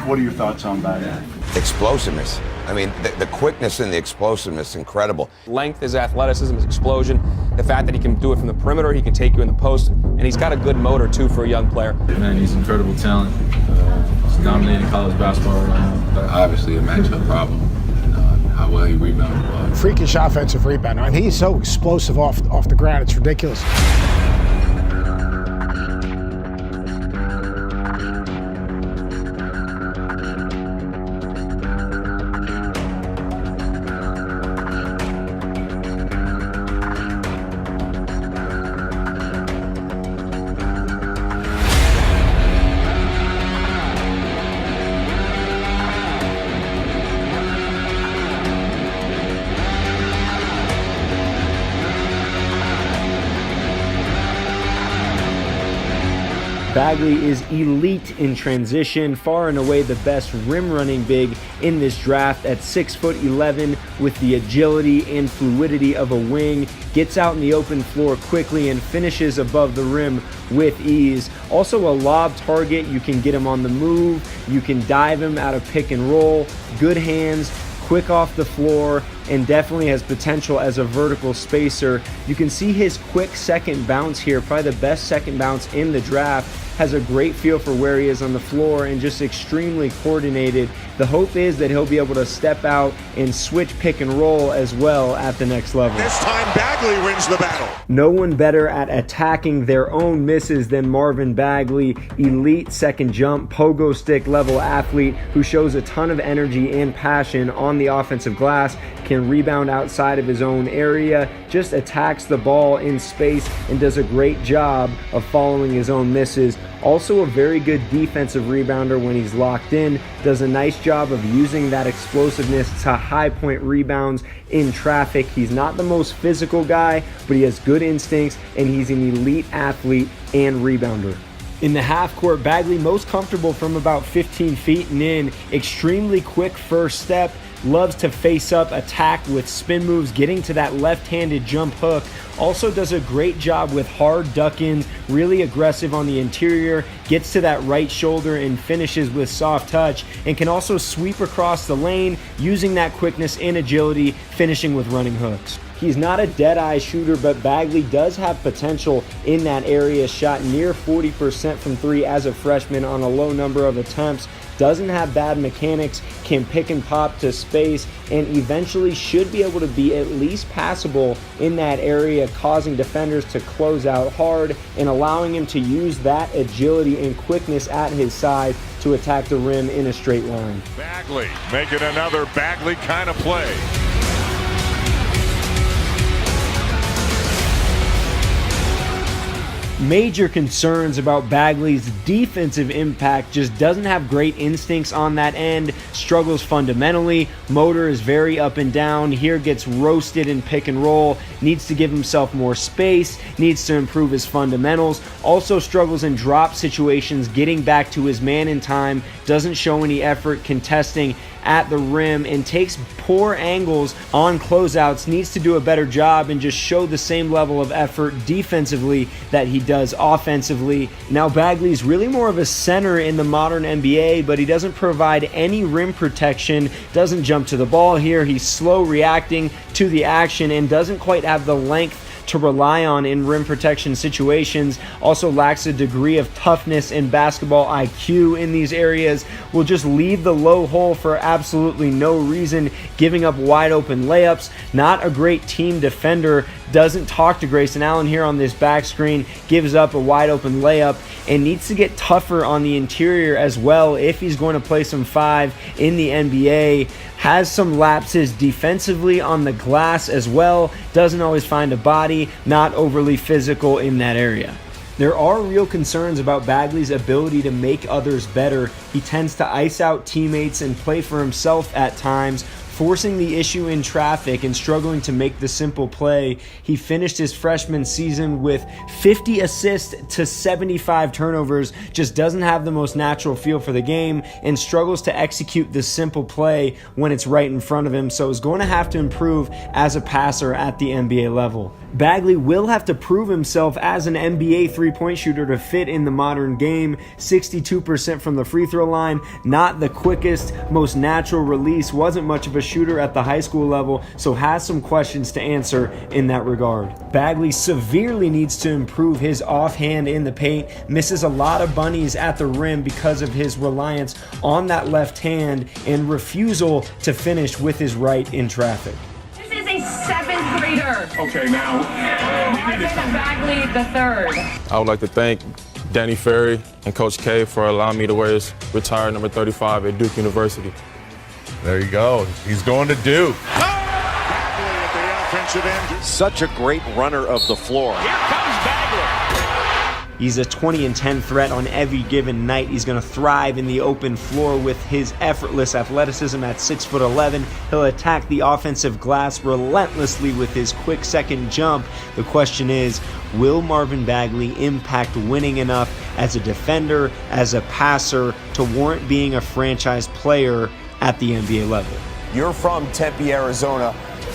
What are your thoughts on Bagley? Explosiveness. I mean, the quickness and the explosiveness, incredible. Length, his athleticism, his explosion, the fact that he can do it from the perimeter, he can take you in the post, and he's got a good motor, too, for a young player. Man, he's incredible talent. He's dominating college basketball right now. But obviously a matchup problem, how well he rebounded. Freakish offensive rebounder, and he's so explosive off the ground, it's ridiculous. Bagley is elite in transition, far and away the best rim running big in this draft at 6'11", with the agility and fluidity of a wing, gets out in the open floor quickly and finishes above the rim with ease. Also a lob target, you can get him on the move, you can dive him out of pick and roll, good hands, quick off the floor, and definitely has potential as a vertical spacer. You can see his quick second bounce here, probably the best second bounce in the draft. Has a great feel for where he is on the floor and just extremely coordinated. The hope is that he'll be able to step out and switch pick and roll as well at the next level. This time Bagley wins the battle. No one better at attacking their own misses than Marvin Bagley, elite second jump, pogo stick level athlete who shows a ton of energy and passion on the offensive glass, can rebound outside of his own area, just attacks the ball in space and does a great job of following his own misses. Also a very good defensive rebounder when he's locked in, does a nice job of using that explosiveness to high point rebounds in traffic. He's not the most physical guy, but he has good instincts and he's an elite athlete and rebounder. In the half court, Bagley most comfortable from about 15 feet and in, extremely quick first step, loves to face up, attack with spin moves, getting to that left-handed jump hook. Also does a great job with hard duck-ins, really aggressive on the interior, gets to that right shoulder and finishes with soft touch, and can also sweep across the lane using that quickness and agility, finishing with running hooks. He's not a dead-eye shooter, but Bagley does have potential in that area. Shot near 40% from three as a freshman on a low number of attempts. Doesn't have bad mechanics, can pick and pop to space, and eventually should be able to be at least passable in that area, causing defenders to close out hard and allowing him to use that agility and quickness at his side to attack the rim in a straight line. Bagley making another Bagley kind of play. Major concerns about Bagley's defensive impact, just doesn't have great instincts on that end, struggles fundamentally, motor is very up and down, here gets roasted in pick and roll, needs to give himself more space, needs to improve his fundamentals, also struggles in drop situations, getting back to his man in time, doesn't show any effort contesting at the rim and takes poor angles on closeouts, needs to do a better job and just show the same level of effort defensively that he does offensively. Now Bagley's really more of a center in the modern NBA, but he doesn't provide any rim protection, doesn't jump to the ball here, he's slow reacting to the action and doesn't quite have the length to rely on in rim protection situations. Also lacks a degree of toughness and basketball IQ in these areas. Will just leave the low hole for absolutely no reason, giving up wide open layups. Not a great team defender. Doesn't talk to Grayson Allen here on this back screen. Gives up a wide open layup and needs to get tougher on the interior as well if he's going to play some 5 in the NBA. Has some lapses defensively on the glass as well. Doesn't always find a body. Not overly physical in that area. There are real concerns about Bagley's ability to make others better. He tends to ice out teammates and play for himself at times, forcing the issue in traffic and struggling to make the simple play. He finished his freshman season with 50 assists to 75 turnovers, just doesn't have the most natural feel for the game and struggles to execute the simple play when it's right in front of him, so is going to have to improve as a passer at the NBA level. Bagley will have to prove himself as an NBA three-point shooter to fit in the modern game. 62% from the free throw line, not the quickest, most natural release, wasn't much of a shooter at the high school level, so has some questions to answer in that regard. Bagley severely needs to improve his offhand in the paint, misses a lot of bunnies at the rim because of his reliance on that left hand and refusal to finish with his right in traffic. This is a seventh grader. Okay, now. Marvin Bagley the third. I would like to thank Danny Ferry and Coach K for allowing me to wear his retired number 35 at Duke University. There you go. He's going to Duke. Bagley at the offensive end. Such a great runner of the floor. Here comes Bagley. He's a 20-10 threat on every given night. He's going to thrive in the open floor with his effortless athleticism at 6'11". He'll attack the offensive glass relentlessly with his quick second jump. The question is, will Marvin Bagley impact winning enough as a defender, as a passer, to warrant being a franchise player at the NBA level? You're from Tempe, Arizona.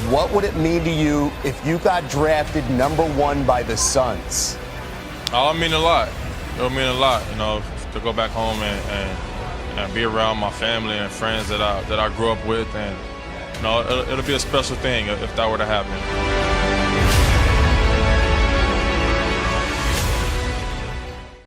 What would it mean to you if you got drafted #1 by the Suns? Oh, it mean a lot. It'll mean a lot, you know, to go back home and be around my family and friends that I grew up with, and you know, it'll be a special thing if that were to happen.